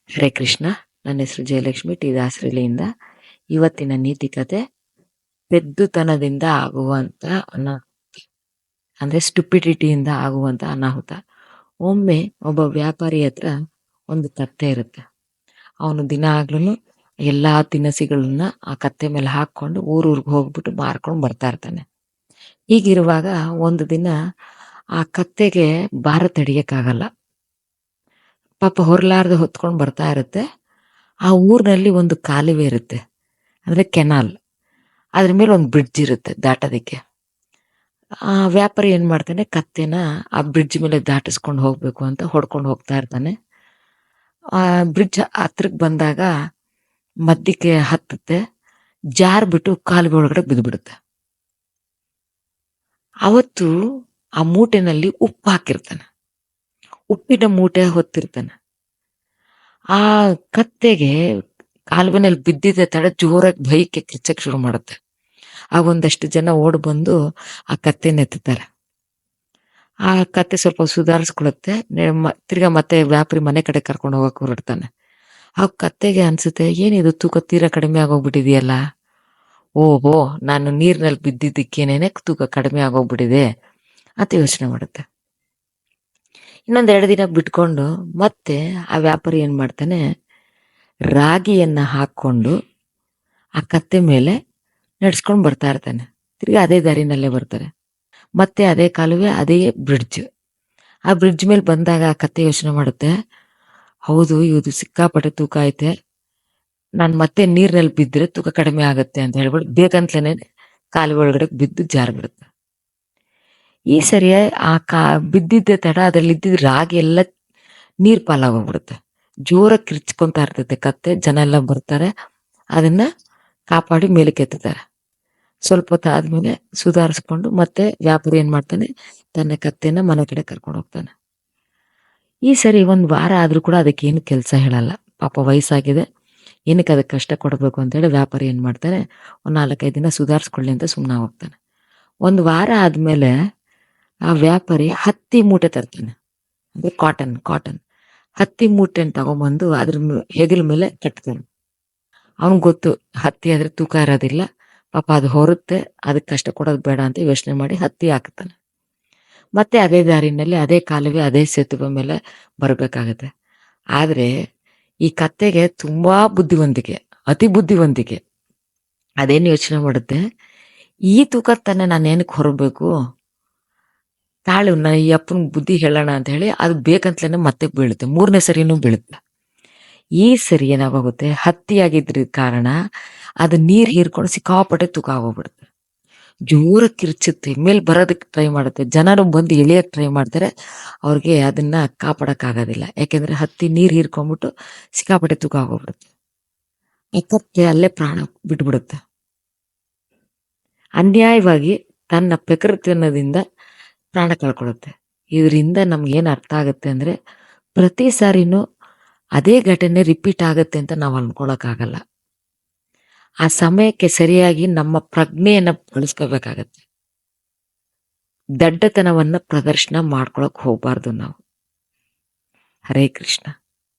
ಹರೇ ಕೃಷ್ಣ. ನನ್ನ ಹೆಸರು ಜಯಲಕ್ಷ್ಮಿ, ಟಿ ದಾಸರಳ್ಳಿಯಿಂದ. ಇವತ್ತಿನ ನೀತಿ ಕತೆ, ಪೆದ್ದುತನದಿಂದ ಆಗುವಂತ ಅಂದ್ರೆ ಸ್ಟುಪಿಡಿಟಿಯಿಂದ ಆಗುವಂತ ಅನಾಹುತ. ಒಮ್ಮೆ ಒಬ್ಬ ವ್ಯಾಪಾರಿ ಹತ್ರ ಒಂದು ಕತ್ತೆ ಇರುತ್ತೆ. ಅವನು ದಿನ ಆಗ್ಲೂ ಎಲ್ಲಾ ತಿನಸಿಗಳನ್ನ ಆ ಕತ್ತೆ ಮೇಲೆ ಹಾಕೊಂಡು ಊರೂರ್ಗೆ ಹೋಗ್ಬಿಟ್ಟು ಮಾರ್ಕೊಂಡು ಬರ್ತಾ ಇರ್ತಾನೆ. ಹೀಗಿರುವಾಗ ಒಂದು ದಿನ ಆ ಕತ್ತೆಗೆ ಭಾರ ತಡಿಯಕ್ಕಾಗಲ್ಲ. ಪಾಪ ಹೊರಲಾರ್ದು ಹೊತ್ಕೊಂಡು ಬರ್ತಾ ಇರುತ್ತೆ. ಆ ಊರಿನಲ್ಲಿ ಒಂದು ಕಾಲುವೆ ಇರುತ್ತೆ, ಅಂದ್ರೆ ಕೆನಾಲ್. ಅದ್ರ ಮೇಲೆ ಒಂದು ಬ್ರಿಡ್ಜ್ ಇರುತ್ತೆ ದಾಟೋದಿಕ್ಕೆ. ಆ ವ್ಯಾಪಾರಿ ಏನ್ ಮಾಡ್ತಾನೆ, ಕತ್ತೆನ ಆ ಬ್ರಿಡ್ಜ್ ಮೇಲೆ ದಾಟಿಸ್ಕೊಂಡು ಹೋಗ್ಬೇಕು ಅಂತ ಹೊಡ್ಕೊಂಡು ಹೋಗ್ತಾ ಇರ್ತಾನೆ. ಆ ಬ್ರಿಡ್ಜ್ ಹತ್ರಕ್ಕೆ ಬಂದಾಗ ಮಧ್ಯಕ್ಕೆ ಹತ್ತುತ್ತೆ, ಜಾರ್ ಬಿಟ್ಟು ಕಾಲುವೆ ಒಳಗಡೆ ಬಿದ್ದುಬಿಡುತ್ತೆ. ಅವತ್ತು ಆ ಮೂಟೆನಲ್ಲಿ ಉಪ್ಪು ಹಾಕಿರ್ತಾನೆ, ಉಪ್ಪಿನ ಮೂಟೆ ಹೊತ್ತಿರ್ತಾನೆ. ಆ ಕತ್ತೆಗೆ ಕಾಲುವೆನಲ್ಲಿ ಬಿದ್ದಿದ್ದ ತಡ ಜೋರಾಗಿ ಭಯಕ್ಕೆ ಕಿಚ್ಚಕ್ ಶುರು ಮಾಡುತ್ತೆ. ಆಗ ಒಂದಷ್ಟು ಜನ ಓಡ್ ಬಂದು ಆ ಕತ್ತೆನ ಎತ್ತುತ್ತಾರೆ. ಆ ಕತ್ತೆ ಸ್ವಲ್ಪ ಸುಧಾರಿಸ್ಕೊಳುತ್ತೆ. ತಿರ್ಗಾ ಮತ್ತೆ ವ್ಯಾಪಾರಿ ಮನೆ ಕಡೆ ಕರ್ಕೊಂಡು ಹೋಗಕ್ ಹೊರಡ್ತಾನೆ. ಆ ಕತ್ತೆಗೆ ಅನ್ಸುತ್ತೆ, ಏನಿದು ತೂಕ ತೀರಾ ಕಡಿಮೆ ಆಗೋಗ್ಬಿಟ್ಟಿದೆಯಲ್ಲ, ಓಹೋ ನಾನು ನೀರ್ನಲ್ಲಿ ಬಿದ್ದಿದ್ದಕ್ಕೇನೇನೆ ತೂಕ ಕಡಿಮೆ ಆಗೋಗ್ಬಿಟ್ಟಿದೆ ಅಂತ ಯೋಚನೆ ಮಾಡುತ್ತೆ. ಇನ್ನೊಂದೆರಡು ದಿನ ಬಿಟ್ಕೊಂಡು ಮತ್ತೆ ಆ ವ್ಯಾಪಾರಿ ಏನ್ ಮಾಡ್ತಾನೆ, ರಾಗಿಯನ್ನ ಹಾಕೊಂಡು ಆ ಕತ್ತೆ ಮೇಲೆ ನಡ್ಸ್ಕೊಂಡ್ ಬರ್ತಾ ಇರ್ತಾನೆ. ತಿರ್ಗಿ ಅದೇ ದಾರಿನಲ್ಲೇ ಬರ್ತಾರೆ. ಮತ್ತೆ ಅದೇ ಕಾಲುವೆ, ಅದೇ ಬ್ರಿಡ್ಜ್. ಆ ಬ್ರಿಡ್ಜ್ ಮೇಲೆ ಬಂದಾಗ ಆ ಕತ್ತೆ ಯೋಚನೆ ಮಾಡುತ್ತೆ, ಹೌದು ಇದು ಸಿಕ್ಕಾಪಟ್ಟೆ ತೂಕ ಐತೆ, ನಾನ್ ಮತ್ತೆ ನೀರ್ನಲ್ಲಿ ಬಿದ್ದರೆ ತೂಕ ಕಡಿಮೆ ಆಗುತ್ತೆ ಅಂತ ಹೇಳ್ಬಿಟ್ಟು ಬೇಕಂತಲೇನೆ ಕಾಲುವೆ ಒಳಗಡೆ ಬಿದ್ದು ಜಾರ್ ಬಿಡುತ್ತೆ. ಈ ಸರಿ ಆ ಬಿದ್ದಿದ್ದ ತಡ ಅದ್ರಲ್ಲಿ ಇದ್ದಿದ್ ರಾಗಿ ಎಲ್ಲ ನೀರ್ ಪಾಲಾಗೋಗ್ಬಿಡುತ್ತೆ. ಜೋರಾಗಿ ಕಿರ್ಚ್ಕೊಂತಾ ಇರ್ತೈತೆ ಕತ್ತೆ. ಜನ ಎಲ್ಲ ಬರ್ತಾರೆ, ಅದನ್ನ ಕಾಪಾಡಿ ಮೇಲಕ್ಕೆ ಎತ್ತುತ್ತಾರೆ. ಸ್ವಲ್ಪ ಹೊತ್ತು ಆದ್ಮೇಲೆ ಸುಧಾರಿಸ್ಕೊಂಡು ಮತ್ತೆ ವ್ಯಾಪಾರಿ ಏನ್ ಮಾಡ್ತಾನೆ, ತನ್ನ ಕತ್ತೆನ ಮನೆ ಕಡೆ ಕರ್ಕೊಂಡು ಹೋಗ್ತಾನೆ. ಈ ಸರಿ ಒಂದ್ ವಾರ ಆದ್ರೂ ಕೂಡ ಅದಕ್ಕೆ ಏನು ಕೆಲಸ ಹೇಳಲ್ಲ. ಪಾಪ ವಯಸ್ಸಾಗಿದೆ, ಏನಕ್ಕೆ ಅದಕ್ಕೆ ಕಷ್ಟ ಕೊಡಬೇಕು ಅಂತೇಳಿ ವ್ಯಾಪಾರಿ ಏನ್ ಮಾಡ್ತಾನೆ, ಒಂದ್ 4-5 ದಿನ ಸುಧಾರಿಸ್ಕೊಳ್ಳಿ ಅಂತ ಸುಮ್ಮನೆ ಹೋಗ್ತಾನೆ. ಒಂದು ವಾರ ಆದ್ಮೇಲೆ ಆ ವ್ಯಾಪಾರಿ ಹತ್ತಿ ಮೂಟೆ ತರ್ತಾನೆ, ಅಂದ್ರೆ ಕಾಟನ್ ಹತ್ತಿ ಮೂಟೆನ್ ತಗೊಂಬಂದು ಅದ್ರ ಹೆಗಲ ಮೇಲೆ ಕಟ್ತಾನೆ. ಅವನ್ಗೆ ಗೊತ್ತು, ಹತ್ತಿ ಆದ್ರೆ ತೂಕ ಇರೋದಿಲ್ಲ, ಪಾಪ ಅದು ಹೊರುತ್ತೆ, ಅದಕ್ಕೆ ಕಷ್ಟ ಕೊಡೋದು ಬೇಡ ಅಂತ ಯೋಚನೆ ಮಾಡಿ ಹತ್ತಿ ಹಾಕ್ತಾನೆ. ಮತ್ತೆ ಅದೇ ದಾರಿನಲ್ಲಿ, ಅದೇ ಕಾಲುವೆ, ಅದೇ ಸೇತುವೆ ಮೇಲೆ ಬರ್ಬೇಕಾಗತ್ತೆ. ಆದ್ರೆ ಈ ಕತ್ತೆಗೆ ತುಂಬಾ ಬುದ್ಧಿವಂತಿಕೆ, ಅತಿ ಬುದ್ಧಿವಂತಿಕೆ. ಅದೇನು ಯೋಚನೆ ಮಾಡುತ್ತೆ, ಈ ತೂಕ ತಾನೆ ನಾನು ಏನಕ್ಕೆ ಹೊರಬೇಕು, ತಾಳು ನಾ ಈ ಅಪ್ಪನ ಬುದ್ಧಿ ಹೇಳೋಣ ಅಂತ ಹೇಳಿ ಅದು ಬೇಕಂತಲೇನೆ ಮತ್ತೆ ಬೀಳುತ್ತೆ. 3ನೇ ಸರಿನೂ ಬೀಳುತ್ತೆ. ಈ ಸರಿ ಏನಾಗೋಗುತ್ತೆ, ಹತ್ತಿ ಆಗಿದ್ರ ಕಾರಣ ಅದು ನೀರ್ ಹೀರ್ಕೊಂಡು ಸಿಕ್ಕಾಪಟ್ಟೆ ತೂಕ ಆಗೋಗ್ಬಿಡುತ್ತೆ. ಜೋರ ಕಿರ್ಚುತ್ತೆ, ಮೇಲ್ ಬರೋದಕ್ಕೆ ಟ್ರೈ ಮಾಡುತ್ತೆ. ಜನರು ಬಂದು ಎಳಿಯಕ್ ಟ್ರೈ ಮಾಡ್ತಾರೆ, ಅವ್ರಿಗೆ ಅದನ್ನ ಕಾಪಾಡಕ್ ಆಗೋದಿಲ್ಲ. ಯಾಕೆಂದ್ರೆ ಹತ್ತಿ ನೀರ್ ಹೀರ್ಕೊಂಡ್ಬಿಟ್ಟು ಸಿಕ್ಕಾಪಟ್ಟೆ ತೂಕ ಆಗೋಗ್ಬಿಡುತ್ತೆ. ಕತ್ತೆ ಅಲ್ಲೇ ಪ್ರಾಣ ಬಿಟ್ಬಿಡುತ್ತೆ. ಅನ್ಯಾಯವಾಗಿ ತನ್ನ ಪ್ರಕೃತಿಯನ್ನದಿಂದ ಪ್ರಾಣ ಕಳ್ಕೊಳ್ಳುತ್ತೆ. ಇದರಿಂದ ನಮ್ಗೆ ಏನ್ ಅರ್ಥ ಆಗುತ್ತೆ ಅಂದ್ರೆ, ಪ್ರತಿ ಸಾರಿನೂ ಅದೇ ಘಟನೆ ರಿಪೀಟ್ ಆಗುತ್ತೆ ಅಂತ ನಾವು ಅನ್ಕೊಳಕ್ ಆಗಲ್ಲ. ಆ ಸಮಯಕ್ಕೆ ಸರಿಯಾಗಿ ನಮ್ಮ ಪ್ರಜ್ಞೆಯನ್ನ ಬಳಸ್ಕೋಬೇಕಾಗತ್ತೆ. ದಡ್ಡತನವನ್ನ ಪ್ರದರ್ಶನ ಮಾಡ್ಕೊಳಕ್ ಹೋಗ್ಬಾರ್ದು ನಾವು. ಹರೇ ಕೃಷ್ಣ.